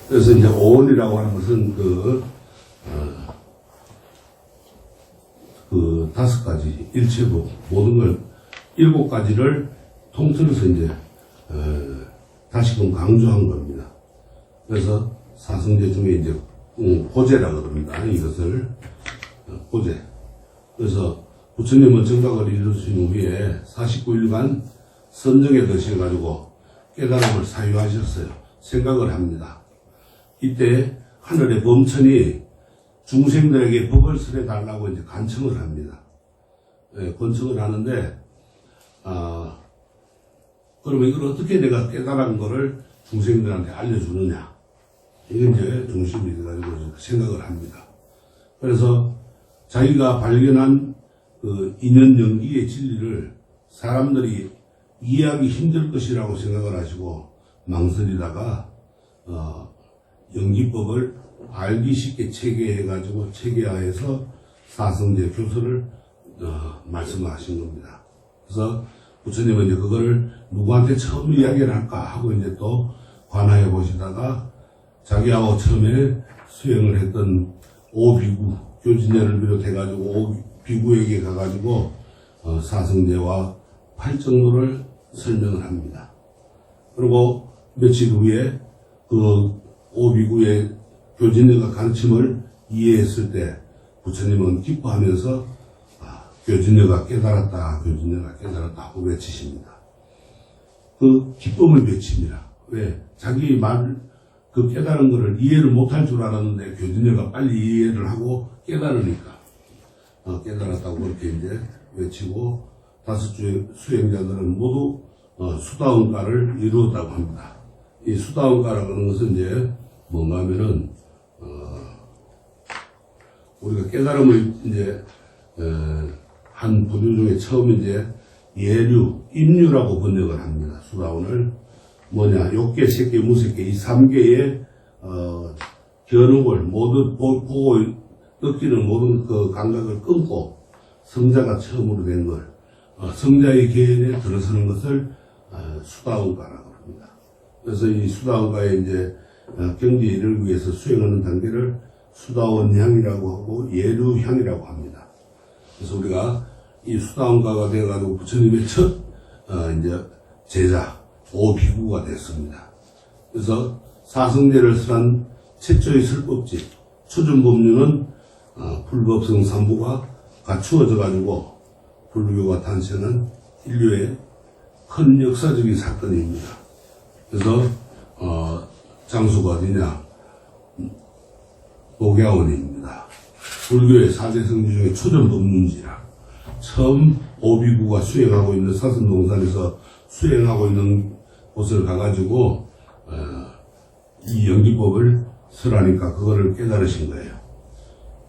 그래서 이제 오온이라고 하는 것은 그 5가지 일체부 모든 걸 7가지를 통틀어서 이제 다시금 강조한 겁니다. 그래서 사성제 중에 이제 고제라고 그럽니다. 이것을 고제. 그래서 부처님은 정각을 이루신 후에 49일간 선정에 드셔가지고 깨달음을 사유하셨어요. 생각을 합니다. 이때 하늘의 범천이 중생들에게 법을 설해달라고 이제 간청을 합니다. 예, 간청을 하는데, 그러면 이걸 어떻게 내가 깨달은 거를 중생들한테 알려주느냐. 이게 이제 중심이 돼가지고 생각을 합니다. 그래서 자기가 발견한 그 인연 연기의 진리를 사람들이 이해하기 힘들 것이라고 생각을 하시고 망설이다가 연기법을 알기 쉽게 체계해가지고 체계화해서 사성제 교설을 말씀하신 겁니다. 그래서 부처님은 이제 그거를 누구한테 처음 이야기를 할까 하고 이제 또 관하해 보시다가 자기하고 처음에 수행을 했던 오비구 교진녀를 비롯해가지고 오비구에게 가가지고 사성제와 팔정도를 설명을 합니다. 그리고 며칠 후에 그 오비구의 교진녀가 가르침을 이해했을 때 부처님은 기뻐하면서 교진녀가 깨달았다, 교진녀가 깨달았다 하고 외치십니다. 그 기쁨을 외칩니다. 왜? 자기 그 깨달은 것을 이해를 못할 줄 알았는데 교진녀가 빨리 이해를 하고 깨달으니까 깨달았다고 그렇게 이제 외치고 5주 수행자들은 모두 수다원가를 이루었다고 합니다. 이 수다원가라고 하는 것은 이제 뭔가 하면은 우리가 깨달음을 이제 한 부류 중에 처음 이제 예류, 임류라고 번역을 합니다. 수다원을 뭐냐, 욕계, 색계, 무색계 이 3개의 견uk을 모두 보고 느끼는 모든 그 감각을 끊고 성자가 처음으로 된 걸 성자의 계에 들어서는 것을 수다원가라고 합니다. 그래서 이 수다원가에 이제 경지를 위해서 수행하는 단계를 수다원향이라고 하고 예류향이라고 합니다. 그래서 우리가 이 수다원가가 되어가지고 부처님의 첫 이제 제자 오비구가 됐습니다. 그래서 사성제를 설한 최초의 설법집 초전법륜은 불법성 삼부가 갖추어져 가지고 불교가 탄생한 인류의 큰 역사적인 사건입니다. 그래서 장소가 어디냐, 녹야원입니다. 불교의 4대 성지 중에 초전법륜지라 처음 오비구가 수행하고 있는 사선동산에서 수행하고 있는 곳을 가가지고 이 연기법을 설하니까 그거를 깨달으신 거예요.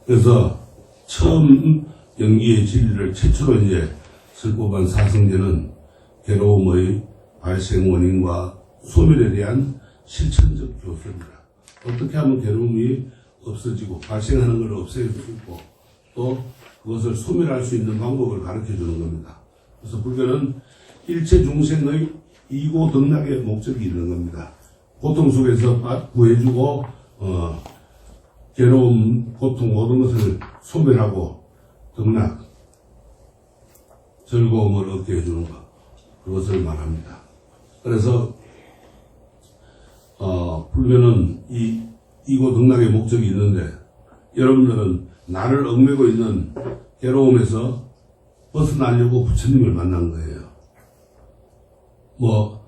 그래서 처음 연기의 진리를 최초로 이제 설법한 사성제는 괴로움의 발생 원인과 소멸에 대한 실천적 교수입니다. 어떻게 하면 괴로움이 없어지고 발생하는 걸 없앨 수 있고 또 그것을 소멸할 수 있는 방법을 가르쳐 주는 겁니다. 그래서 불교는 일체 중생의 이고등락의 목적이 있는 겁니다. 고통 속에서 구해주고 괴로움, 고통 모든 것을 소멸하고 등락, 즐거움을 얻게 해주는 것, 그것을 말합니다. 그래서 불교는 이 이고등락의 목적이 있는데 여러분들은 나를 얽매고 있는 괴로움에서 벗어나려고 부처님을 만난 거예요. 뭐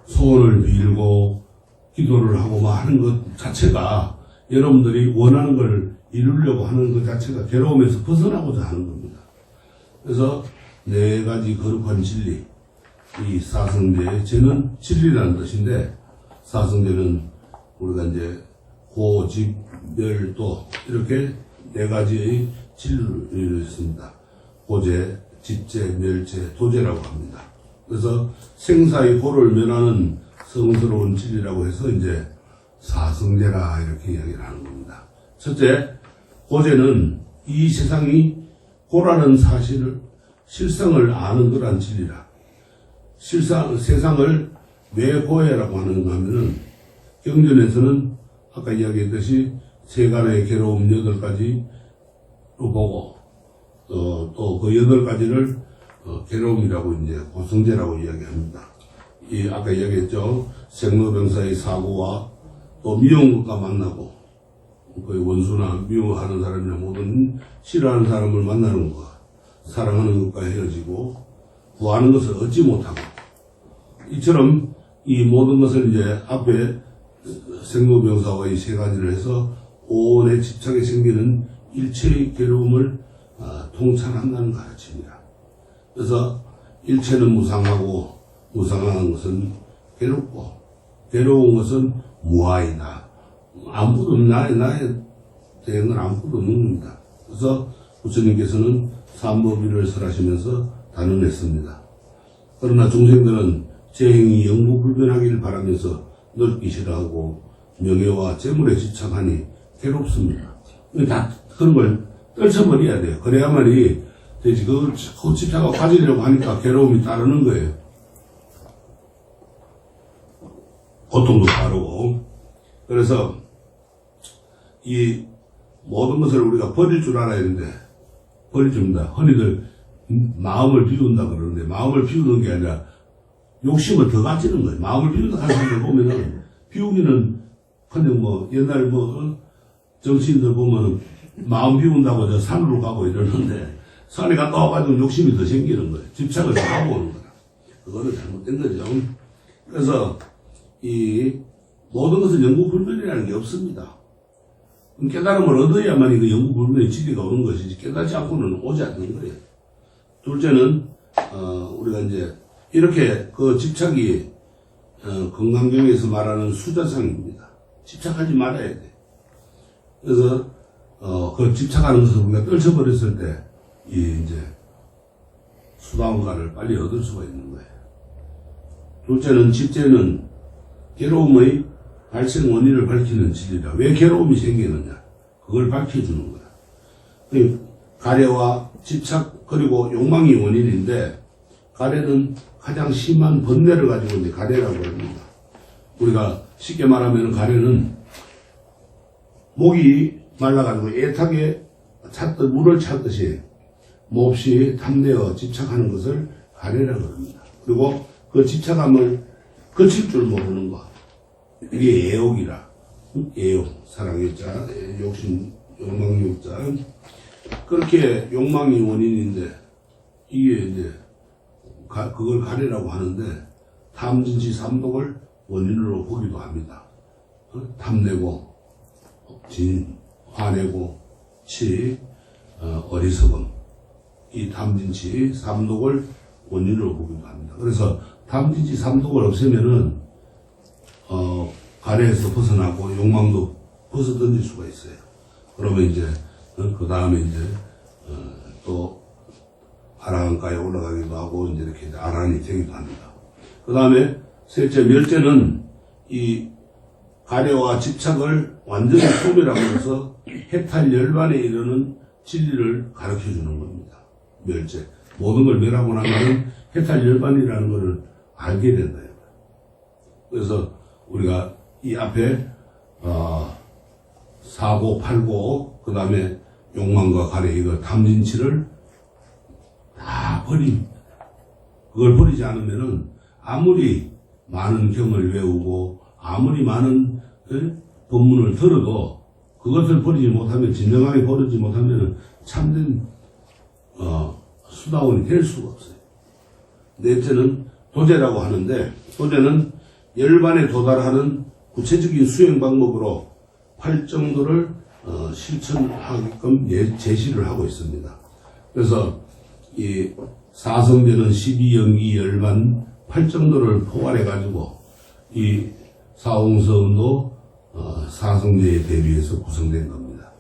소원을 빌고 기도를 하고 뭐 하는 것 자체가 여러분들이 원하는 걸 이루려고 하는 것 자체가 괴로움에서 벗어나고자 하는 겁니다. 그래서 4가지 거룩한 진리, 이 사성제, 제는 진리라는 뜻인데 사성제는 우리가 이제 고, 집, 멸, 도 이렇게 4가지의 진리를 이루었습니다. 고제, 집제, 멸제, 도제라고 합니다. 그래서 생사의 고를 면하는 성스러운 진리라고 해서 이제 사성제라 이렇게 이야기를 하는 겁니다. 첫째, 고제는 이 세상이 고라는 사실을 실상을 아는 거란 진리라. 세상을 왜 고해라고 하는가 하면은 경전에서는 아까 이야기했듯이 세간의 괴로움 8가지로 보고, 또 그 8가지를 괴로움이라고 이제 고성제라고 이야기합니다. 아까 이야기했죠. 생로병사의 사고와 또 미운 것과 만나고, 거의 원수나 미워하는 사람이나 모든 싫어하는 사람을 만나는 것, 사랑하는 것과 헤어지고, 구하는 것을 얻지 못하고, 이처럼 이 모든 것을 이제 앞에 생로병사와 이 3가지를 해서 오온의 집착에 생기는 일체의 괴로움을 통찰한다는 가르침이다. 그래서 일체는 무상하고 무상한 것은 괴롭고 괴로운 것은 무아이다. 아무것도 나에 대한 건 아무것도 없는 겁니다. 그래서 부처님께서는 삼법위를 설하시면서 단언했습니다. 그러나 중생들은 제 행이 영구불변하기를 바라면서 넓기 싫어하고 명예와 재물에 집착하니 괴롭습니다. 다 그런 걸 떨쳐버려야 돼요. 그래야만이 되지. 그 집착하고 가지려고 하니까 괴로움이 따르는 거예요. 고통도 따르고. 그래서 이 모든 것을 우리가 버릴 줄 알아야 되는데 버려줍니다. 흔히들 마음을 비운다 그러는데 마음을 비우는 게 아니라 욕심을 더 가지는 거예요. 마음을 비운다 하는 사람들 보면은 비우기는 그냥 뭐 옛날 정치인들 보면은 마음 비운다고 저 산으로 가고 이러는데 산에 갔다 와가지고 욕심이 더 생기는 거예요. 집착을 더 하고 오는 거예요. 그거는 잘못된 거죠. 그래서 이 모든 것은 영구불변이라는 게 없습니다. 깨달음을 얻어야만 그 영구불변의 진리가 오는 것이지 깨닫지 않고는 오지 않는 거예요. 둘째는 우리가 이제 이렇게 그 집착이 건강경에서 말하는 수자상입니다. 집착하지 말아야 돼. 그래서 그 집착하는 것을 우리가 떨쳐버렸을 때 이제 수다원가를 빨리 얻을 수가 있는 거예요. 둘째는 집제는 괴로움의 발생 원인을 밝히는 진리다. 왜 괴로움이 생기느냐? 그걸 밝혀주는 거야. 가래와 집착 그리고 욕망이 원인인데 가래는 가장 심한 번뇌를 가지고 이제 가래라고 합니다. 우리가 쉽게 말하면 가래는 목이 말라가지고 애타게 찾듯 물을 찾듯이 몹시 탐내어 집착하는 것을 가래라고 합니다. 그리고 그 집착함을 거칠 줄 모르는 것. 이게 애욕이라. 애욕, 사랑의 자, 욕심, 욕망욕자. 그렇게 욕망이 원인인데, 이게 이제, 그걸 가래라고 하는데, 탐진치 삼독을 원인으로 보기도 합니다. 탐내고, 화내고, 어리석음. 이 탐진치 삼독을 원인으로 보기도 합니다. 그래서 탐진치 삼독을 없애면은, 가래에서 벗어나고 욕망도 벗어 던질 수가 있어요. 그러면 이제, 그 다음에 이제, 또, 아라한가에 올라가기도 하고, 이제 이렇게 아라한이 되기도 합니다. 그 다음에, 셋째, 멸제는 이 가래와 집착을 완전히 소멸하고 해서 해탈 열반에 이르는 진리를 가르쳐 주는 겁니다. 멸제. 모든 걸 멸하고 나면 해탈 열반이라는 것을 알게 된다. 그래서 우리가 이 앞에 사고, 팔고, 그 다음에 욕망과 가래, 이거 탐진치를 다 버립니다. 그걸 버리지 않으면은 아무리 많은 경을 외우고 아무리 많은 법문을 들어도 그것을 버리지 못하면, 진정하게 버리지 못하면 참된 수다원이 될 수가 없어요. 넷째는 도제라고 하는데, 도제는 열반에 도달하는 구체적인 수행 방법으로 팔정도를 실천하게끔 제시를 하고 있습니다. 그래서 이 사성제는 12연기 열반 팔정도를 포괄해가지고 이 사홍서운도 사성제에 대비해서 구성된 겁니다.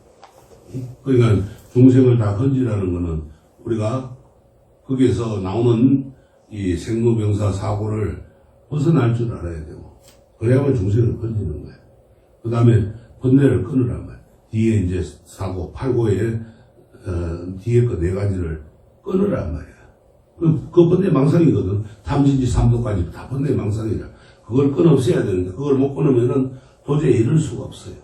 그러니까 중생을 다 건지라는 것은 우리가 거기에서 나오는 이 생로병사 사고를 벗어날 줄 알아야 되고, 그래야만 중생을 건지는 거예요. 그 다음에 번뇌를 끊으란 말이에요. 뒤에 이제 사고, 팔고에 뒤에 거 4가지를 끊으란 말이야. 그 번뇌 망상이거든. 탐진지 삼도까지 다 번뇌 망상이라. 그걸 끊어 없애야 되는데, 그걸 못 끊으면은 도저히 이룰 수가 없어요.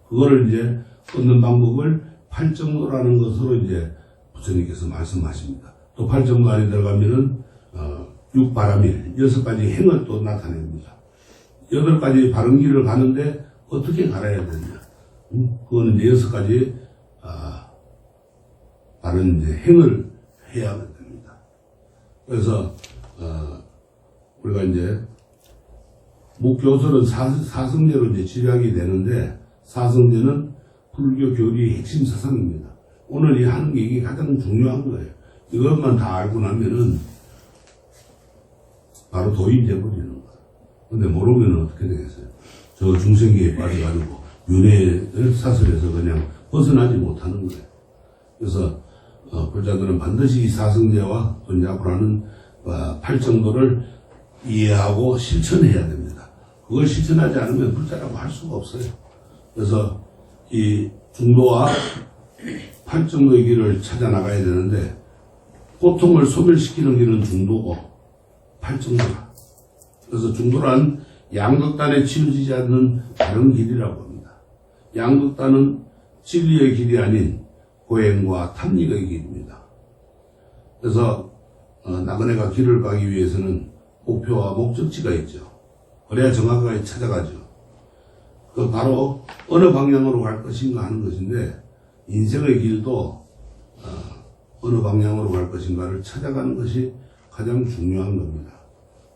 그거를 이제 얻는 방법을 팔정도라는 것으로 이제 부처님께서 말씀하십니다. 또 팔정도 안에 들어가면은 육바람일 6가지 행을 또 나타냅니다. 8가지 바른 길을 가는데 어떻게 갈아야 되느냐? 그거는 이제 6가지 바른 이제 행을 해야 됩니다. 그래서 우리가 이제 목교설은 사성제로 이제 지략이 되는데, 사성제는 불교 교리의 핵심 사상입니다. 오늘 이 하는 게 이게 가장 중요한 거예요. 이것만 다 알고 나면은 바로 도인돼 버리는 거예요. 근데 모르면 어떻게 되겠어요? 저 중생기에 빠져가지고 윤회 사슬에서 그냥 벗어나지 못하는 거예요. 그래서 불자들은 반드시 이 사성제와 또 이제 앞으로 하는 팔정도를 이해하고 실천해야 됩니다. 그걸 실천하지 않으면 불자라고 할 수가 없어요. 그래서 이 중도와 팔정도의 길을 찾아 나가야 되는데, 고통을 소멸시키는 길은 중도고 팔정도라. 그래서 중도란 양극단에 치우치지 않는 바른 길이라고 합니다. 양극단은 진리의 길이 아닌 고행과 탐닉의 길입니다. 그래서 나그네가 길을 가기 위해서는 목표와 목적지가 있죠. 그래야 정확하게 찾아가죠. 그 바로 어느 방향으로 갈 것인가 하는 것인데, 인생의 길도 어느 방향으로 갈 것인가를 찾아가는 것이 가장 중요한 겁니다.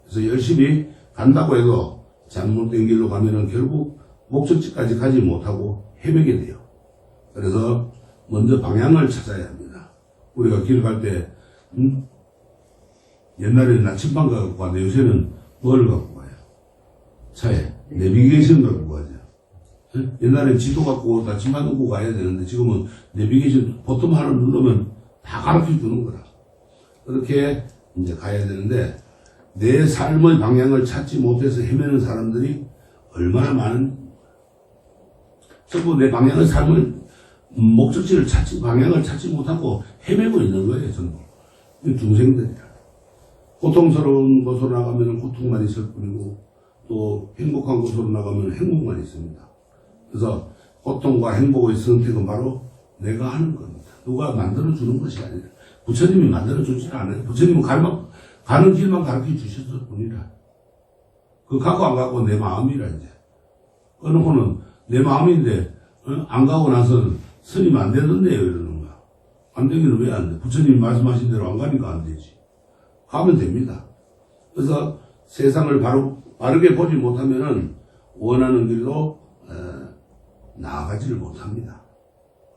그래서 열심히 간다고 해도 잘못된 길로 가면은 결국 목적지까지 가지 못하고 헤매게 돼요. 그래서 먼저 방향을 찾아야 합니다. 우리가 길 갈 때 옛날에는 나침반 갖고 가는데 요새는 뭘 갖고 가요? 차에 내비게이션 갖고 가죠. 옛날엔 지도 갖고 나침반 갖고 가야 되는데 지금은 내비게이션 버튼 하나 누르면 다 가르쳐 주는 거라. 그렇게 이제 가야 되는데, 내 삶의 방향을 찾지 못해서 헤매는 사람들이 얼마나 많은, 전부 내 방향의 삶을, 목적지를 방향을 찾지 못하고 헤매고 있는 거예요, 전부. 중생들이라. 고통스러운 곳으로 나가면 고통만 있을 뿐이고, 또 행복한 곳으로 나가면 행복만 있습니다. 그래서 고통과 행복의 선택은 바로 내가 하는 겁니다. 누가 만들어주는 것이 아니라, 부처님이 만들어주지 않아요. 부처님은 가는 길만 가르쳐 주셨을 뿐이라. 그 가고 안 가고 내 마음이라, 이제. 어느 분은 내 마음인데, 안 가고 나서는 스님 안 되던데요, 이러는 거야. 안 되기는 왜 안 돼? 부처님이 말씀하신 대로 안 가니까 안 되지. 가면 됩니다. 그래서 세상을 바르게 보지 못하면은 원하는 길로 나아가지를 못합니다.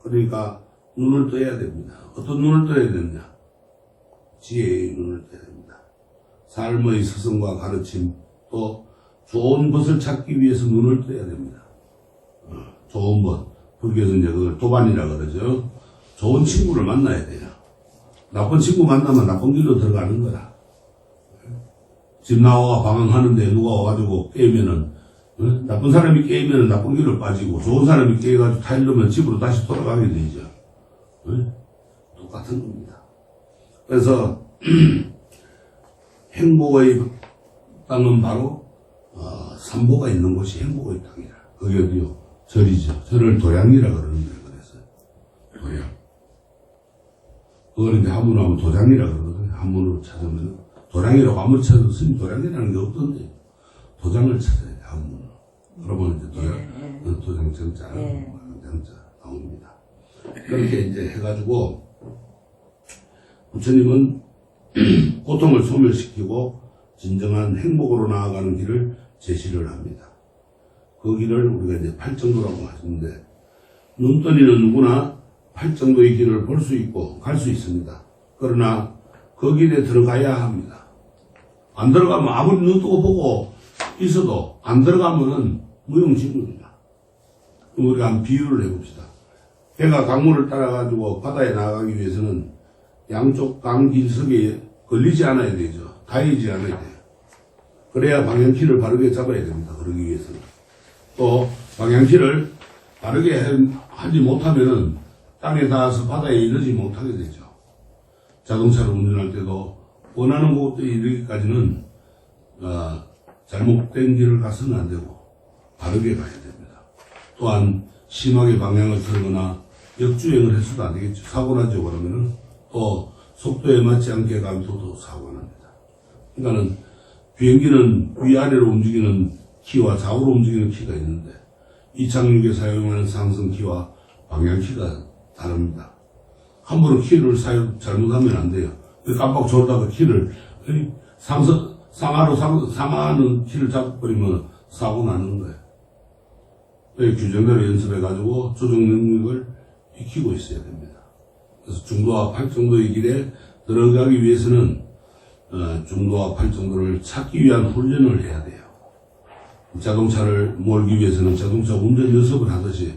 그러니까 눈을 떠야 됩니다. 어떤 눈을 떠야 되느냐? 지혜의 눈을 떠야 됩니다. 삶의 스승과 가르침, 또 좋은 것을 찾기 위해서 눈을 떠야 됩니다. 좋은 것, 불교에서 이제 그걸 도반이라 그러죠. 좋은 친구를 만나야 돼요. 나쁜 친구 만나면 나쁜 길로 들어가는 거라. 집 나와 방황하는데 누가 와가지고 깨면은, 나쁜 사람이 깨면은 나쁜 길로 빠지고, 좋은 사람이 깨가지고 타이르면 집으로 다시 돌아가게 되죠. 똑같은 겁니다. 그래서 행복의 땅은 바로 삼보가 있는 곳이 행복의 땅이라. 그게 어디요? 절이죠. 절을 도양이라 그러는데, 그래서 도양. 그걸 이제 한문하면 도장이라 그러거든요. 한문으로 찾으면 도량이라고 아무리 찾아도 스님 도량이라는 게 없던데, 도장을 찾아야 돼, 한문으로. 그러면 이제 도장 정자, 정자 나옵니다. 그렇게 이제 해가지고 부처님은 고통을 소멸시키고 진정한 행복으로 나아가는 길을 제시를 합니다. 그 길을 우리가 이제 팔정도라고 하시는데, 눈떠니는 누구나 팔정도의 길을 볼 수 있고 갈 수 있습니다. 그러나 그 길에 들어가야 합니다. 안 들어가면 아무리 눈 뜨고 보고 있어도 안 들어가면은 무용지물이다. 우리가 한 비유를 해봅시다. 배가 강물을 따라가지고 바다에 나가기 위해서는 양쪽 강 길석에 걸리지 않아야 되죠. 닿이지 않아야 돼요. 그래야 방향키를 바르게 잡아야 됩니다. 그러기 위해서는. 또 방향키를 바르게 하지 못하면은 땅에 닿아서 바다에 이르지 못하게 되죠. 자동차를 운전할 때도 원하는 곳에 이르기까지는 잘못된 길을 가서는 안 되고 바르게 가야 됩니다. 또한 심하게 방향을 틀거나 역주행을 해서도 안 되겠죠. 사고 나죠. 그러면은 또 속도에 맞지 않게 가면 또 사고가 납니다. 그러니까는 비행기는 위아래로 움직이는 키와 좌우로 움직이는 키가 있는데 이착륙에 사용하는 상승키와 방향키가 다릅니다. 함부로 키를 잘못하면 안 돼요. 깜빡 졸다가 키를 상하는 키를 잡아버리면 사고 나는 거예요. 규정대로 연습해가지고 조정 능력을 익히고 있어야 됩니다. 그래서 중도와 8 정도의 길에 들어가기 위해서는 중도와 8 정도를 찾기 위한 훈련을 해야 돼요. 자동차를 몰기 위해서는 자동차 운전 연습을 하듯이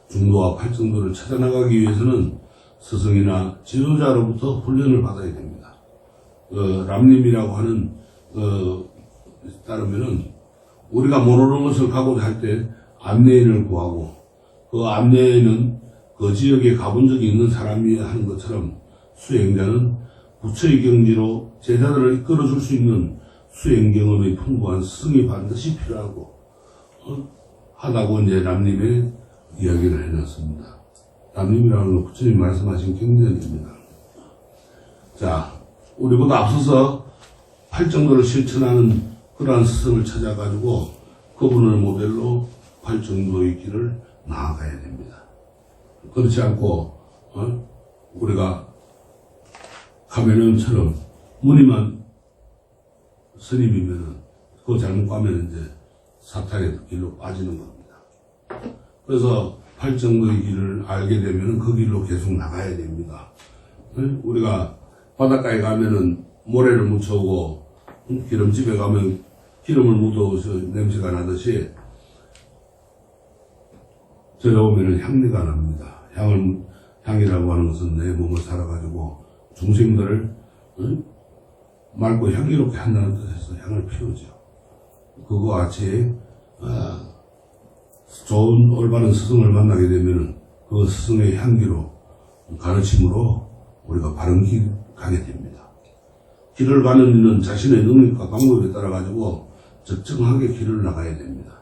중도와 8 정도를 찾아나가기 위해서는 스승이나 지도자로부터 훈련을 받아야 됩니다. 람님이라고 하는 따르면은 우리가 모르는 것을 가고자 할 때 안내인을 구하고 그 안내인은 그 지역에 가본 적이 있는 사람이 하는 것처럼 수행자는 부처의 경지로 제자들을 이끌어줄 수 있는 수행 경험이 풍부한 스승이 반드시 필요하고 하다고 이제 람님의 이야기를 해놨습니다. 람님이라는 건 부처님 말씀하신 경전입니다. 자, 우리보다 앞서서 8 정도를 실천하는 그러한 스승을 찾아가지고 그분을 모델로 8 정도의 길을 나아가야 됩니다. 그렇지 않고 우리가 카멜레온처럼 무늬만 스님이면은 그거 잘못 가면 이제 사탄의 길로 빠지는 겁니다. 그래서 8 정도의 길을 알게 되면은 그 길로 계속 나가야 됩니다. 우리가 바닷가에 가면은 모래를 묻혀오고 기름집에 가면 기름을 묻어서 냄새가 나듯이 들어오면은 향기가 납니다. 향이라고 하는 것은 내 몸을 살아가지고 중생들을 맑고 향기롭게 한다는 뜻에서 향을 피우죠. 그거와 같이 좋은 올바른 스승을 만나게 되면 그 스승의 향기로 가르침으로 우리가 바른 길 가게 됩니다. 길을 가는 이는 자신의 능력과 방법에 따라 가지고 적정하게 길을 나가야 됩니다.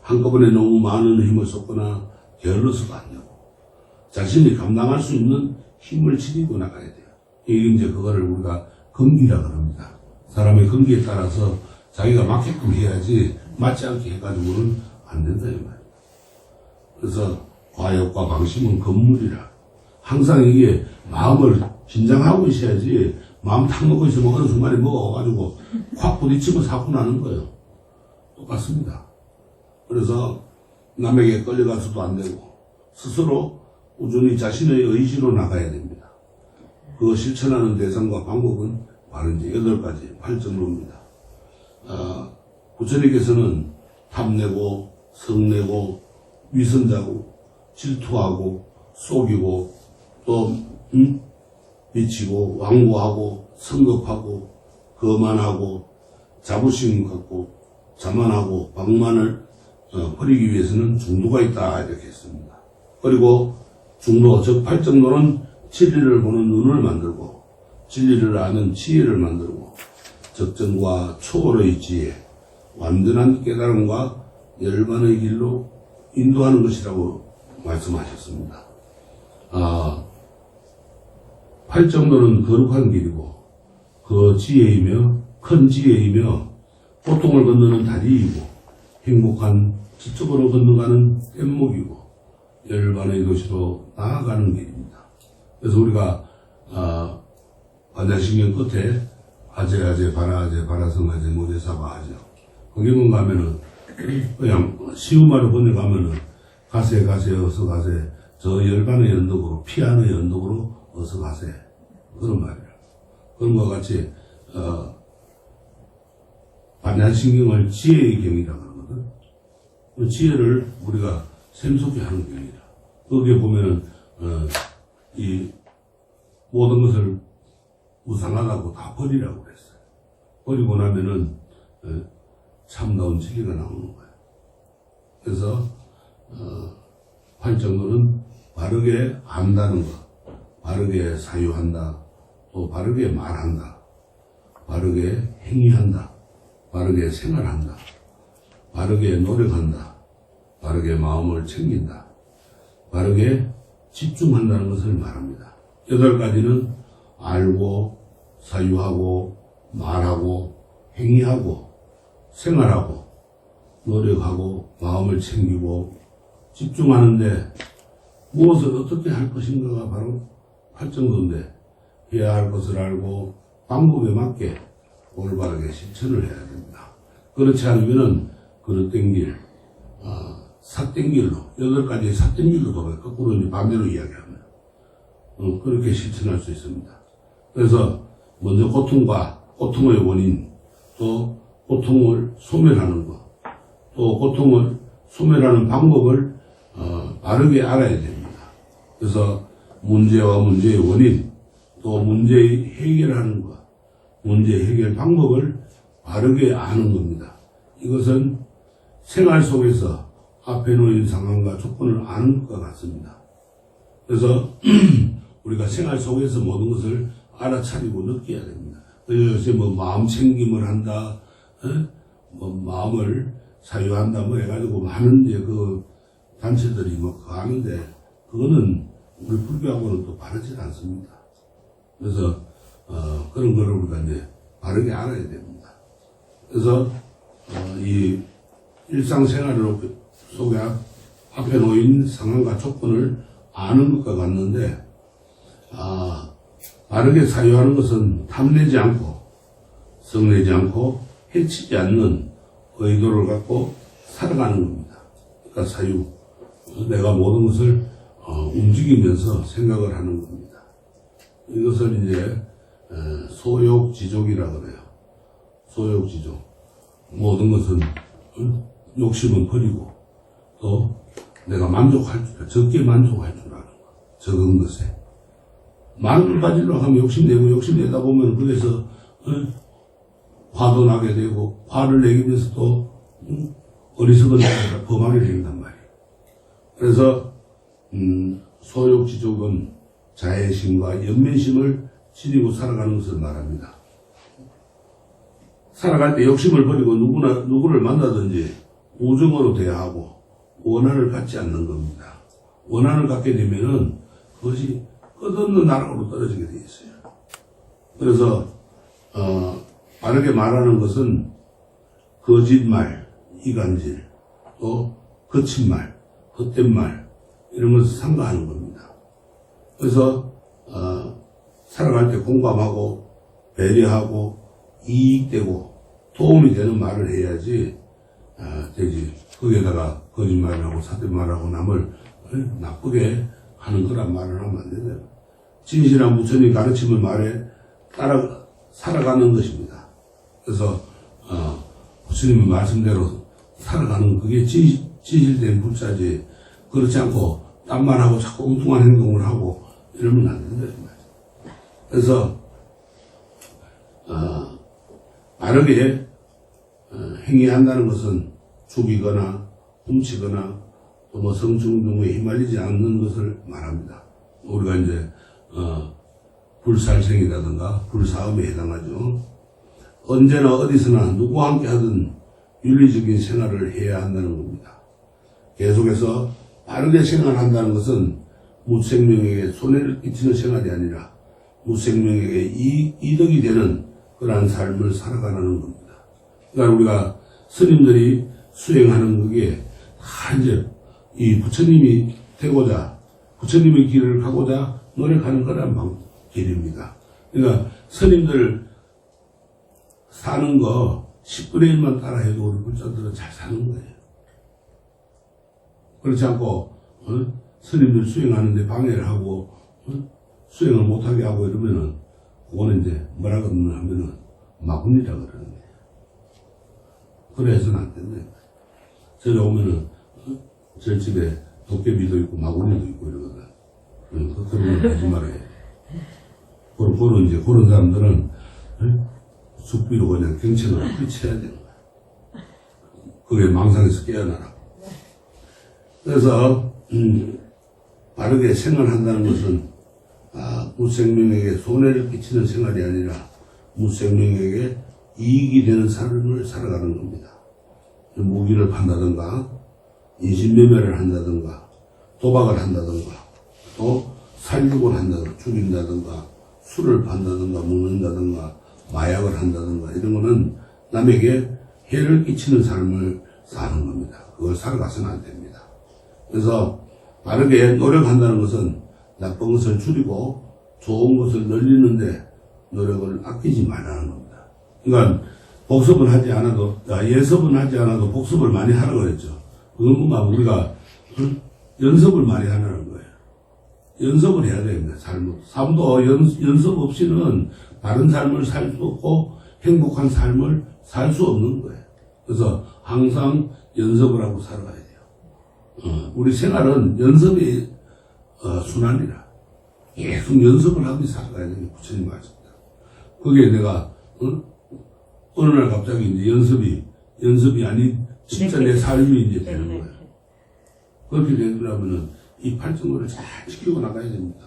한꺼번에 너무 많은 힘을 쏟거나 게을러서도 안 되고 자신이 감당할 수 있는 힘을 지니고 나가야 돼요. 이게 이제 그거를 우리가 근기라 그럽니다. 사람의 근기에 따라서 자기가 맞게끔 해야지 맞지 않게 해가지고는 안 된다 이 말이에요. 그래서 과욕과 방심은 건물이라. 항상 이게 마음을 긴장하고 있어야지 마음 탁 먹고 있으면 어느 순간에 먹어가지고 확 부딪히고 사고 나는 거예요. 똑같습니다. 그래서 남에게 끌려가서도 안 되고 스스로 꾸준히 자신의 의지로 나가야 됩니다. 그 실천하는 대상과 방법은 바로 이제 8가지 8정로입니다. 부처님께서는 탐내고 성내고 위선자고 질투하고 속이고 또 미치고 왕고하고 성급하고 거만하고 자부심 갖고 자만하고 방만을 버리기 위해서는 중도가 있다 이렇게 했습니다. 그리고 중도 즉 8정도는 진리를 보는 눈을 만들고 진리를 아는 지혜를 만들고 적정과 초월의 지혜 완전한 깨달음과 열반의 길로 인도하는 것이라고 말씀하셨습니다. 8 정도는 거룩한 길이고 그 지혜이며 큰 지혜이며 고통을 건너는 다리이고 행복한 지적으로 건너가는 뗏목이고 열반의 도시로 나아가는 길입니다. 그래서 우리가 반야신경 끝에 아제 바라아제 바라성아제 모제사바 하죠. 거기만 가면은 그냥 쉬운 말로 번역하면은 가세 어서 가세 저 열반의 연덕으로 피안의 연덕으로 어서 가세 그런 말이에요. 그런 것과 같이 반야신경을 지혜의 경이라고 하거든. 그 지혜를 우리가 샘솟게 하는 경이라. 거기에 보면은 이 모든 것을 우상하다고 다 버리라고 그랬어요. 버리고 나면은 참다운 진리가 나오는 거예요. 그래서 8 정도는 바르게 안다는 것, 바르게 사유한다, 또 바르게 말한다, 바르게 행위한다, 바르게 생활한다, 바르게 노력한다, 바르게 마음을 챙긴다. 바르게 집중한다는 것을 말합니다. 8가지는 알고, 사유하고, 말하고, 행위하고, 생활하고, 노력하고, 마음을 챙기고, 집중하는데 무엇을 어떻게 할 것인가가 바로 8정도인데 해야 할 것을 알고 방법에 맞게 올바르게 실천을 해야 됩니다. 그렇지 않으면은 그릇된 길, 삿된 길로, 8가지의 삿된 길로 돌아요. 거꾸로 이제 반대로 이야기하면. 그렇게 실천할 수 있습니다. 그래서 먼저 고통의 원인, 또 고통을 소멸하는 것, 또 고통을 소멸하는 방법을 바르게 알아야 됩니다. 그래서 문제와 문제의 원인, 또 문제의 해결하는 것, 문제 해결 방법을 바르게 아는 겁니다. 이것은 생활 속에서 앞에 놓인 상황과 조건을 아는 것과 같습니다. 그래서 우리가 생활 속에서 모든 것을 알아차리고 느껴야 됩니다. 요새 뭐 마음 챙김을 한다, 뭐 마음을 사유한다, 뭐 해가지고 많은 그 단체들이 뭐 그거 하는데 그거는 우리 불교하고는 또 바르지 않습니다. 그래서 그런 거를 우리가 이제 바르게 알아야 됩니다. 그래서 이 일상생활 속에 앞에 놓인 상황과 조건을 아는 것과 같는데 바르게 사유하는 것은 탐내지 않고 성내지 않고 해치지 않는 의도를 갖고 살아가는 겁니다. 그러니까 사유, 내가 모든 것을 움직이면서 생각을 하는 겁니다. 이것을 이제 소욕지족이라 그래요. 소욕지족. 모든 것은 욕심은 버리고 또 내가 적게 만족할 줄 아는 것. 적은 것에. 많은 가지로 하면 욕심내다 보면 그래서 화도 나게 되고 화를 내기 위해서 또 어리석은 자가 범하게 된단 말이에요. 그래서 소욕지족은 자애심과 연민심을 지니고 살아가는 것을 말합니다. 살아갈 때 욕심을 버리고 누구를 만나든지 우정으로 대하고 원한을 갖지 않는 겁니다. 원한을 갖게 되면은 그것이 끝없는 나락으로 떨어지게 되어 있어요. 그래서 바르게 말하는 것은 거짓말, 이간질, 또 거친 말, 헛된 말 이런 것을 삼가하는 겁니다. 그래서 살아갈 때 공감하고 배려하고 이익되고 도움이 되는 말을 해야지 되지. 거기에다가 거짓말하고 사대말하고 남을 나쁘게 하는 거란 말을 하면 안 되네요. 진실한 부처님 가르침을 말에 따라 살아가는 것입니다. 그래서 부처님의 말씀대로 살아가는 그게 진실된 불자지. 그렇지 않고 딴 말하고 자꾸 엉뚱한 행동을 하고 이러면 안 된다. 그래서 바르게 행위한다는 것은 죽이거나 훔치거나 또 뭐 성충동에 휘말리지 않는 것을 말합니다. 우리가 이제 불살생이라든가 불사음에 해당하죠. 언제나 어디서나 누구와 함께 하든 윤리적인 생활을 해야 한다는 겁니다. 계속해서 바르게 생활한다는 것은 무생명에게 손해를 끼치는 생활이 아니라 무생명에게 이득이 되는 그러한 삶을 살아가는 겁니다. 그러니까 우리가 스님들이 수행하는 그게 다 이제 이 부처님이 되고자 부처님의 길을 가고자 노력하는 그런 길입니다. 그러니까 스님들 사는 거 10분의 1만 따라해도 우리 불자들은 잘 사는 거예요. 그렇지 않고 스님들 수행하는데 방해를 하고 수행을 못하게 하고 이러면은 그거는 이제 뭐라고 하면은 마군이라 그러는 거예요. 그래 해서는 안 된다. 저기 오면은 저 집에 도깨비도 있고 마군이도 있고 이러거든. 그런 거짓말을 해. 그런 이제 그런 사람들은 숙비로 그냥 경청을 끝이해야 되는 거야. 그게 망상에서 깨어나라. 그래서 바르게 생활한다는 것은 무생명에게 손해를 끼치는 생활이 아니라 무생명에게 이익이 되는 삶을 살아가는 겁니다. 무기를 판다든가 인신매매를 한다든가 도박을 한다든가 또 살육을 한다든가 죽인다든가 술을 판다든가 먹는다든가 마약을 한다든가 이런 거는 남에게 해를 끼치는 삶을 사는 겁니다. 그걸 살아가서는 안 됩니다. 그래서 바르게 노력한다는 것은 나쁜 것을 줄이고 좋은 것을 늘리는데 노력을 아끼지 말라는 겁니다. 그러니까 복습을 하지 않아도 예습은 하지 않아도 복습을 많이 하라고 그랬죠. 그건 뭔가 우리가 연습을 많이 하라는 거예요. 연습을 해야 됩니다. 삶도 연습 없이는 바른 삶을 살 수 없고 행복한 삶을 살 수 없는 거예요. 그래서 항상 연습을 하고 살아가야 돼요. 우리 생활은 연습이 순환이라 계속 연습을 하고 살아가야 되는 게 부처님 말씀입니다. 거기에 내가 어느 날 갑자기 이제 연습이 아닌 진짜 내 삶이 이제 되는 거예요. 그렇게 되려면은 이 팔정도를 잘 지키고 나가야 됩니다.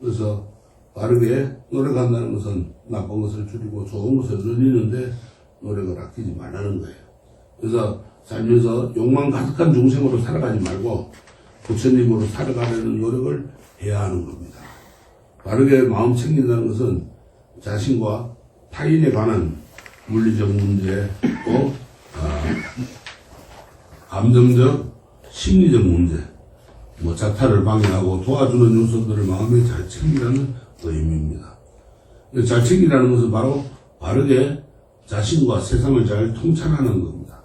그래서 바르게 노력한다는 것은 나쁜 것을 줄이고 좋은 것을 늘리는데 노력을 아끼지 말라는 거예요. 그래서 살면서 욕망 가득한 중생으로 살아가지 말고 부처님으로 살아가려는 노력을 해야 하는 겁니다. 바르게 마음 챙긴다는 것은 자신과 타인에 관한 물리적 문제 또 감정적 심리적 문제 뭐 자타를 방해하고 도와주는 요소들을 마음에 잘 챙기라는 의미입니다. 잘 챙기라는 것은 바로 바르게 자신과 세상을 잘 통찰하는 겁니다.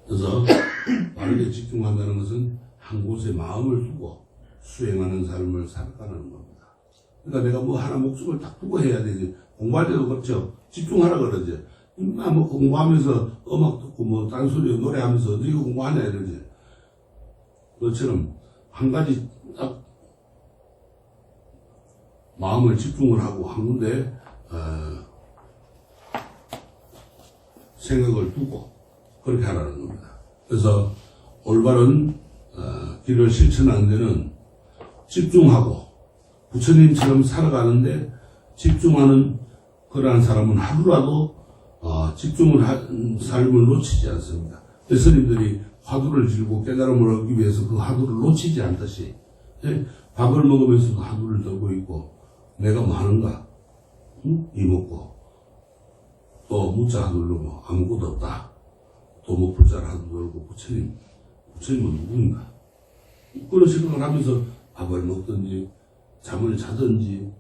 그래서 바르게 집중한다는 것은 한 곳에 마음을 두고 수행하는 삶을 살아가는 겁니다. 그러니까 내가 뭐 하나 목숨을 딱 두고 해야 되지. 공부할 때도 그렇죠. 집중하라 그러지. 뭐 공부하면서 음악 듣고 뭐 딴소리 노래하면서 어디 공부하냐 이러지. 그것처럼 한 가지 딱 마음을 집중을 하고 한 군데 생각을 두고 그렇게 하라는 겁니다. 그래서 올바른 길을 실천하는 데는 집중하고 부처님처럼 살아가는데 집중하는 그러한 사람은 하루라도 집중을 한 삶을 놓치지 않습니다. 스님들이 화두를 들고 깨달음을 얻기 위해서 그 화두를 놓치지 않듯이 밥을 먹으면서도 화두를 들고 있고 내가 뭐 하는가? 이먹고 또 무자 화두를 들고 아무것도 없다. 또 뭐 불자를 화두 들고 부처님은 누구인가? 그런 생각을 하면서 밥을 먹든지 잠을 자든지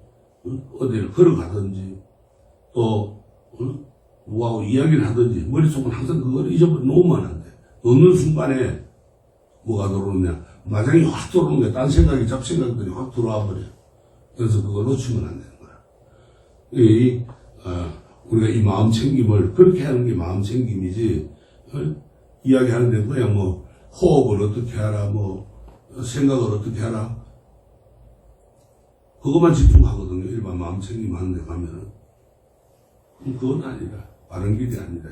어디를 걸어가든지 또 누구하고 이야기를 하든지 머릿속은 항상 그걸 잊어버려 놓으면 안 돼. 놓는 순간에 뭐가 들어오느냐 마장이 확 들어오는 거야. 딴 생각이 잡생각들이 확 들어와 버려. 그래서 그걸 놓치면 안 되는 거야. 우리가 이 마음 챙김을 그렇게 하는 게 마음 챙김이지 이야기하는데 그냥 뭐 호흡을 어떻게 하라 뭐 생각을 어떻게 하라 그것만 집중하거든요. 일반 마음 챙김 하는 데 가면은 그건 아니라 바른 길이 아니라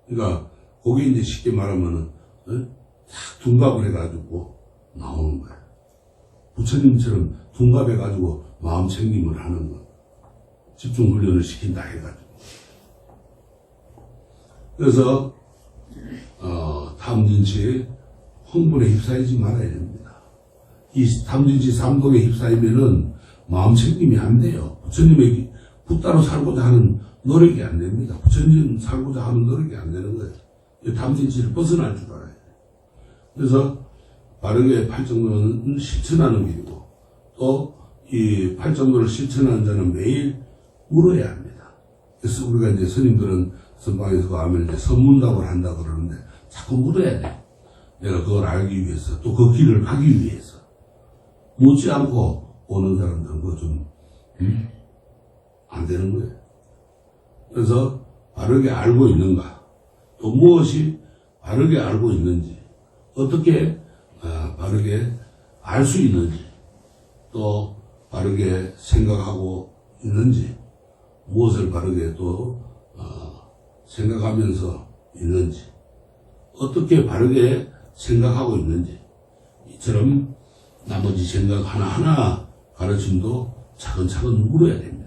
그러니까 거기 이제 쉽게 말하면은 딱 둔갑을 해가지고 나오는 거야. 부처님처럼 둔갑해가지고 마음 챙김을 하는 거. 집중 훈련을 시킨다 해가지고. 그래서 탐진치 흥분에 휩싸이지 말아야 됩니다. 이 탐진치 삼독에 휩싸이면은 마음 챙김이 안 돼요. 부처님에게 붓따로 살고자 하는 노력이 안 됩니다. 부처님 살고자 하는 노력이 안 되는 거예요. 탐진치를 벗어날 줄 알아야 돼요. 그래서 바르게 팔정도는 실천하는 길이고 또 이 팔정도를 실천하는 자는 매일 물어야 합니다. 그래서 우리가 이제 스님들은 선방에서 가면 이제 선문답을 한다 그러는데 자꾸 물어야 돼. 내가 그걸 알기 위해서 또 그 길을 가기 위해서 묻지 않고 오는 사람들은 그거 좀 안 되는 거예요. 그래서 바르게 알고 있는가 또 무엇이 바르게 알고 있는지 어떻게 바르게 알 수 있는지 또 바르게 생각하고 있는지 무엇을 바르게 또 생각하면서 있는지 어떻게 바르게 생각하고 있는지 이처럼 나머지 생각 하나하나 가르침도 차근차근 물어야 됩니다.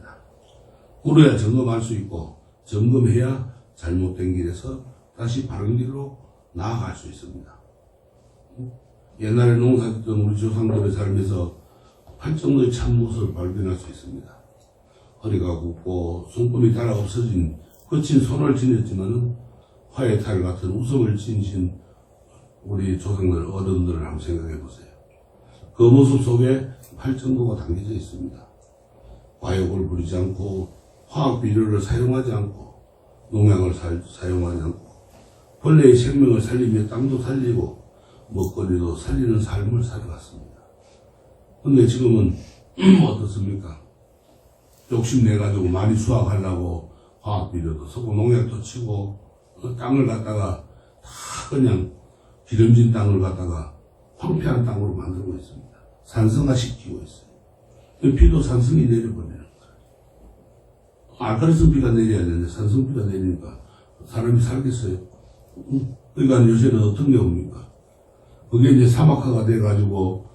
물어야 점검할 수 있고 점검해야 잘못된 길에서 다시 바른 길로 나아갈 수 있습니다. 옛날에 농사짓던 우리 조상들의 삶에서 팔정도의 참 모습을 발견할 수 있습니다. 허리가 굽고 손금이 달아 없어진 거친 손을 지녔지만은 화해탈 같은 웃음을 지니신 우리 조상들 어른들을 한번 생각해 보세요. 그 모습 속에 팔정도가 담겨져 있습니다. 과욕을 부리지 않고 화학 비료를 사용하지 않고 농약을 사용하지 않고 벌레의 생명을 살리며 땅도 살리고 먹거리도 살리는 삶을 살아갔습니다. 근데 지금은 어떻습니까? 욕심내가지고 많이 수확하려고 화학 비료도 쓰고 농약도 치고 땅을 갖다가 다 그냥 기름진 땅을 갖다가 황폐한 땅으로 만들고 있습니다. 산성화시키고 있어요. 비도 산성이 내려버리는 거예요. 알칼리성 비가 내려야 되는데 산성비가 내리니까 사람이 살겠어요. 그러니까 요새는 어떤 경우입니까? 그게 이제 사막화가 돼가지고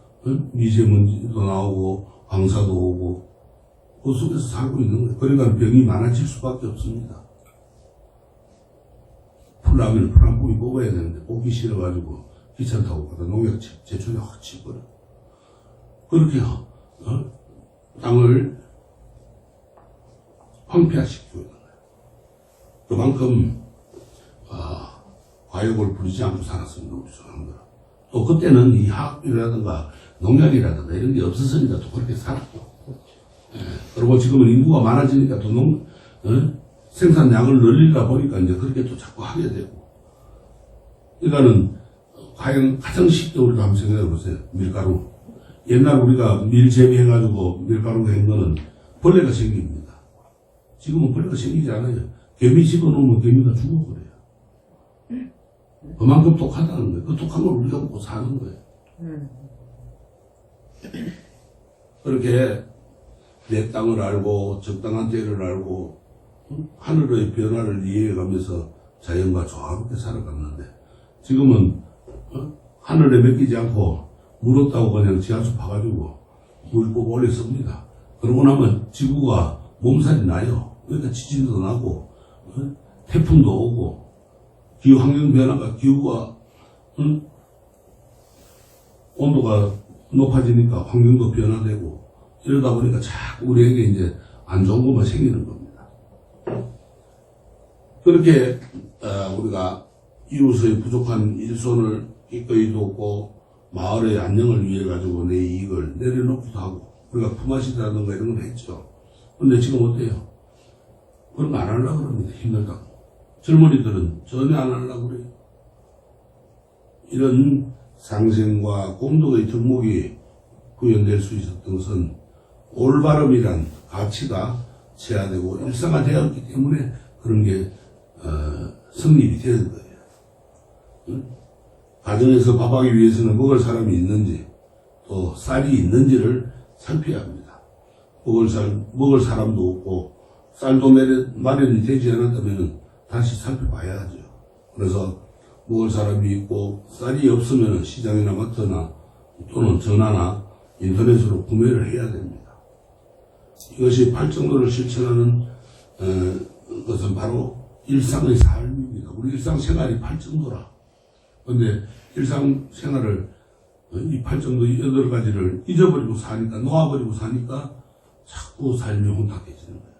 미세먼지도 나오고 황사도 오고 그 속에서 살고 있는 거예요. 그러니까 병이 많아질 수밖에 없습니다. 풀나면 풀 한 뿌리 뽑아야 되는데 뽑기 싫어가지고 귀찮다고 가다 농약 제초에 확 치버려. 그렇게 땅을 황폐화시키고 있는 거예요. 그만큼 과욕을 부리지 않고 살았습니다. 우리 조상들은. 또 그때는 이 화학비료라든가 농약이라든가 이런 게 없었으니까 또 그렇게 살았고. 그리고 지금은 인구가 많아지니까 또 생산량을 늘리다 보니까 이제 그렇게 또 자꾸 하게 되고. 그러니까는 가장 쉽게 우리가 한번 생각해 보세요. 밀가루. 옛날 우리가 밀 재배해가지고 밀가루 한 거는 벌레가 생깁니다. 지금은 벌레가 생기지 않아요. 개미 집어넣으면 개미가 죽어버려요. 그만큼 독하다는 거예요. 그 독한 걸 우리가 먹고 사는 거예요. 그렇게 내 땅을 알고 적당한 때를 알고 하늘의 변화를 이해해가면서 자연과 조화롭게 살아갔는데 지금은 하늘에 맡기지 않고 물 없다고 그냥 지하수 파가지고 물 뽑아 올려 씁니다. 그러고 나면 지구가 몸살이 나요. 그러니까 지진도 나고 태풍도 오고 기후환경 변화가 기후가 온도가 높아지니까 환경도 변화되고 이러다 보니까 자꾸 우리에게 이제 안 좋은 것만 생기는 겁니다. 그렇게 우리가 이웃의 부족한 일손을 기꺼이 돕고 마을의 안녕을 위해 가지고 내 이익을 내려놓기도 하고 우리가 품앗이라든가 이런 걸 했죠. 근데 지금 어때요? 그런 거 안 하려고 그럽니다. 힘들다고. 젊은이들은 전혀 안 하려고 그래요. 이런 상생과 공덕의 덕목이 구현될 수 있었던 것은 올바름이란 가치가 제한되고 일상화되었기 때문에 그런 게 성립이 되는 거예요. 가정에서 밥하기 위해서는 먹을 사람이 있는지 또 쌀이 있는지를 살펴야 합니다. 먹을 사람도 없고 쌀도 마련이 되지 않았다면 다시 살펴봐야 하죠. 그래서 먹을 사람이 있고 쌀이 없으면 시장이나 마트나 또는 전화나 인터넷으로 구매를 해야 됩니다. 이것이 팔정도를 실천하는 것은 바로 일상의 삶입니다. 우리 일상생활이 팔정도라. 그런데 일상생활을 이 팔정도 8가지를 잊어버리고 사니까 놓아버리고 사니까 자꾸 삶이 혼탁해지는 거예요.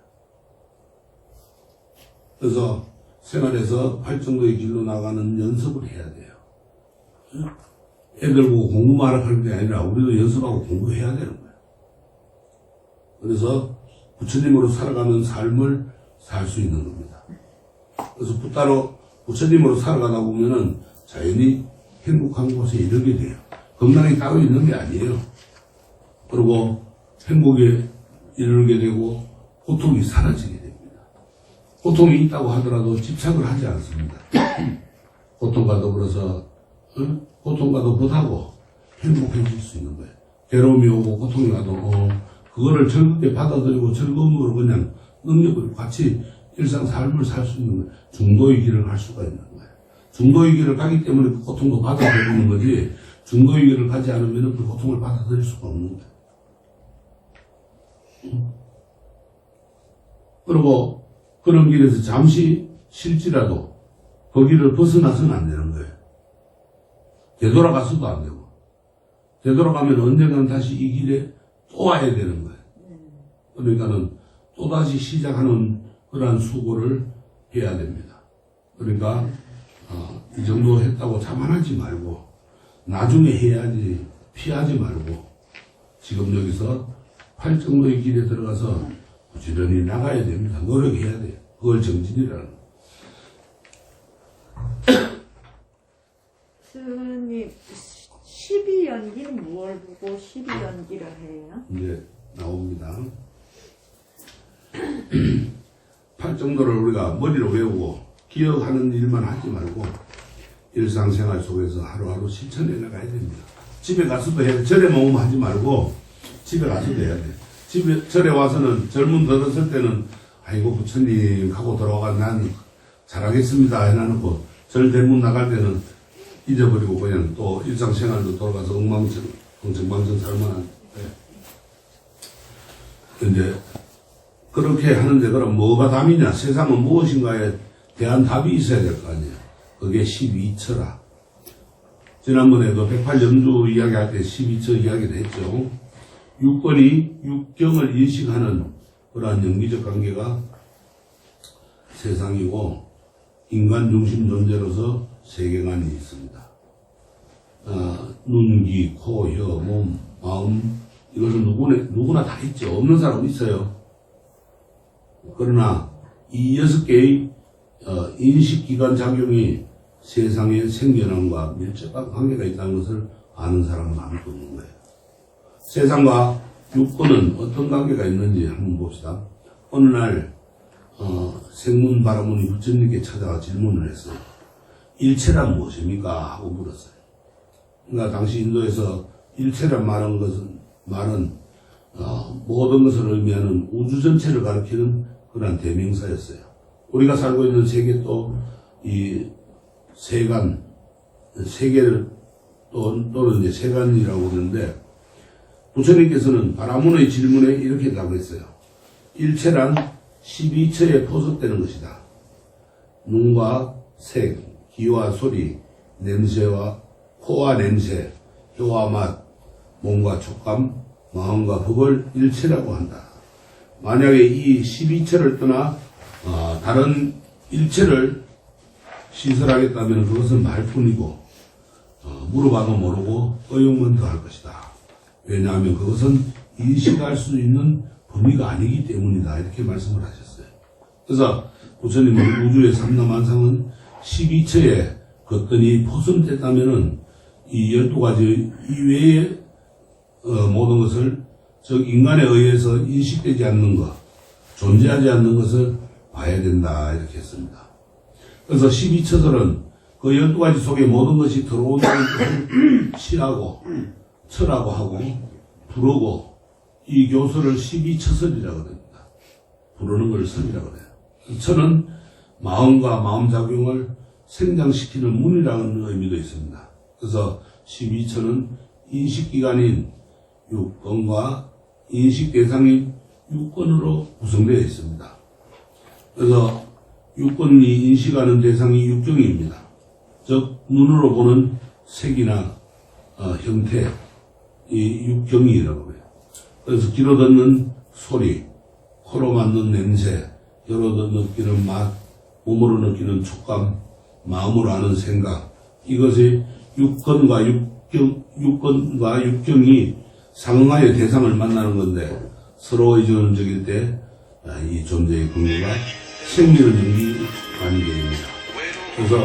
그래서 생활에서 팔정도의 길로 나가는 연습을 해야 돼요. 애들 보고 공부만 하는 게 아니라 우리도 연습하고 공부해야 되는 거예요. 그래서 부처님으로 살아가는 삶을 살 수 있는 겁니다. 그래서 따로 부처님으로 살아가다 보면은 자연히 행복한 곳에 이르게 돼요. 건강이 따로 있는 게 아니에요. 그리고 행복에 이르게 되고 고통이 사라지게 됩니다. 고통이 있다고 하더라도 집착을 하지 않습니다. 고통과 더불어서 고통과 더불어하고 행복해질 수 있는 거예요. 괴로움이 오고 고통이 와도 그거를 즐겁게 받아들이고 즐거움으로 그냥 능력을 같이 일상 삶을 살 수 있는 거예요. 중도의 길을 갈 수가 있는 거예요. 중도의 길을 가기 때문에 그 고통도 받아들이는 거지 중도의 길을 가지 않으면 그 고통을 받아들일 수가 없는 거예요. 그리고 그런 길에서 잠시 쉴지라도 그 길을 벗어나서는 안 되는 거예요. 되돌아가서도 안 되고, 되돌아가면 언젠가는 다시 이 길에 또 와야 되는 거예요. 그러니까는 또다시 시작하는 그러한 수고를 해야 됩니다. 그러니까 이 정도 했다고 자만하지 말고 나중에 해야지 피하지 말고 지금 여기서 팔정도의 길에 들어가서 부지런히 나가야 됩니다. 노력해야 돼요. 그걸 정진이라는 거예요. 스님 12연기는 무엇을 보고 12연기를 해요? 이제 나옵니다. 팔정도를 우리가 머리로 외우고 기억하는 일만 하지 말고 일상생활 속에서 하루하루 실천해 나가야 됩니다. 집에 가서도 해야 돼. 절에 모험 하지 말고 집에 가서도 해야 돼. 집에 절에 와서는 젊은 들었을 때는 아이고 부처님 하고 돌아가 난 잘하겠습니다 해놔놓고 절 대문 나갈 때는 잊어버리고 그냥 또 일상생활로 돌아가서 엉망진창 살만 이제 그렇게 하는데 그럼 뭐가 답이냐? 세상은 무엇인가에 대한 답이 있어야 될 거 아니에요. 그게 12처라. 지난번에 그 108연주 이야기할 때 12처 이야기를 했죠. 육권이 육경을 인식하는 그러한 연기적 관계가 세상이고 인간 중심 존재로서 세계관이 있습니다. 눈, 귀, 코, 혀, 몸, 마음 이것은 누구나 다 있죠. 없는 사람은 있어요. 그러나 이 6개의 인식기관 작용이 세상의 생겨남과 밀접한 관계가 있다는 것을 아는 사람은 아무도 없는 거예요. 세상과 육권은 어떤 관계가 있는지 한번 봅시다. 어느 날 생문바라문이 부처님께 찾아가 질문을 했어요. 일체란 무엇입니까? 하고 물었어요. 그러니까 당시 인도에서 일체란 말은 모든 것을 의미하는 우주 전체를 가리키는 그러한 대명사였어요. 우리가 살고 있는 세계 또 이 세계를 또는 이제 세간이라고 그러는데 부처님께서는 바라문의 질문에 이렇게 답했어요. 일체란 12처에 포섭되는 것이다. 눈과 색, 귀와 소리, 냄새와 코와 냄새, 혀와 맛, 몸과 촉감, 마음과 법을 일체라고 한다. 만약에 이 12처를 떠나 다른 일체를 시설하겠다면 그것은 말뿐이고 물어봐도 모르고 의욕만 더할 것이다. 왜냐하면 그것은 인식할 수 있는 범위가 아니기 때문이다. 이렇게 말씀을 하셨어요. 그래서 부처님은 우주의 삼라만상은 12처에 걷더니 포섭됐다면은 이 12가지 이외의 모든 것을 즉 인간에 의해서 인식되지 않는 것, 존재하지 않는 것을 봐야 된다. 이렇게 했습니다. 그래서 12처들은 그 12가지 속에 모든 것이 들어온다는 것을 시라고 처라고 하고 부르고 이 교설을 12처설이라고 합니다. 부르는 걸 설이라고 해요. 처는 마음과 마음작용을 생장시키는 문이라는 의미도 있습니다. 그래서 12처는 인식기관인 육권과 인식대상인 육권으로 구성되어 있습니다. 그래서 육권이 인식하는 대상이 육경입니다. 즉 눈으로 보는 색이나 형태, 이 육경이라고 해요. 그래서 귀로 듣는 소리, 코로 맡는 냄새, 혀로 느끼는 맛, 몸으로 느끼는 촉감, 마음으로 하는 생각, 이것이 육권과 육경이 상응하여 대상을 만나는 건데 서로 의존적일 때 이 존재의 관계가 생리는 연기 관계입니다. 그래서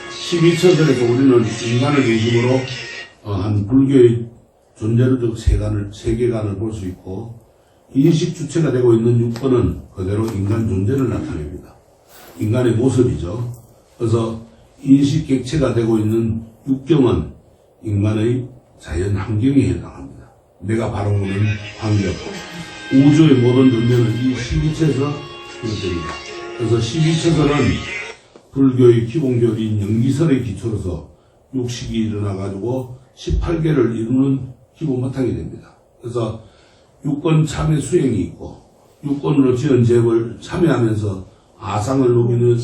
12처절에서 우리는 인간을 중심으로 한 불교의 존재로적 세계관을 볼 수 있고 인식 주체가 되고 있는 육권은 그대로 인간 존재를 나타냅니다. 인간의 모습이죠. 그래서 인식 객체가 되고 있는 육경은 인간의 자연 환경에 해당합니다. 내가 바라보는 환경. 우주의 모든 존재는 이 12처에서 비롯됩니다. 그래서 12처설은 불교의 기본교리인 영기설의 기초로서 육식이 일어나가지고 18개를 이루는 기본 바탕이 됩니다. 그래서 육권 참회 수행이 있고 육권으로 지은 죄를 참회하면서 아상을 누리는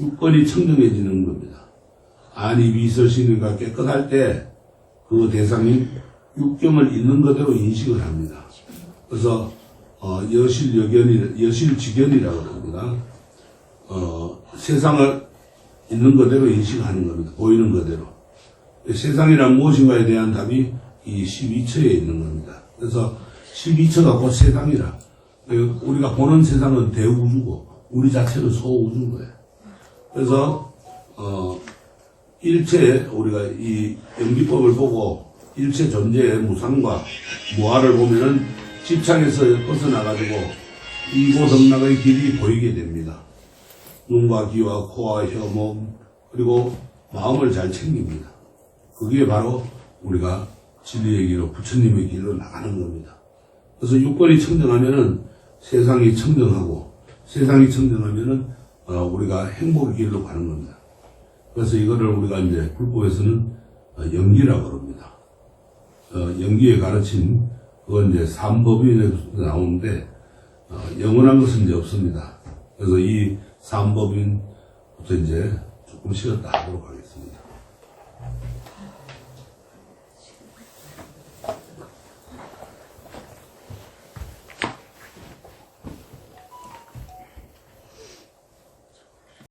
육권이 청정해지는 겁니다. 안이 미설신이가 깨끗할 때 그 대상이 육경을 있는 그대로 인식을 합니다. 그래서 여실직연이라고 합니다. 세상을 있는 그대로 인식하는 겁니다. 보이는 그대로. 세상이란 무엇인가에 대한 답이 이 12처에 있는 겁니다. 그래서 12처가 곧 세상이라. 우리가 보는 세상은 대우주고 우리 자체는 소우주인 거예요. 그래서 일체 우리가 이 연기법을 보고 일체 존재의 무상과 무아를 보면은 집착에서 벗어나가지고 이고성락의 길이 보이게 됩니다. 눈과 귀와 코와 혀, 몸, 그리고 마음을 잘 챙깁니다. 그게 바로 우리가 진리의 길로 부처님의 길로 나가는 겁니다. 그래서 육권이 청정하면은 세상이 청정하고 세상이 청정하면은 우리가 행복의 길로 가는 겁니다. 그래서 이거를 우리가 이제 불법에서는 연기라고 그럽니다. 연기에 가르친 그건 이제 삼법인에서 나오는데 영원한 것은 이제 없습니다. 그래서 이 삼법인부터 이제 조금 쉬었다 하도록 하겠습니다.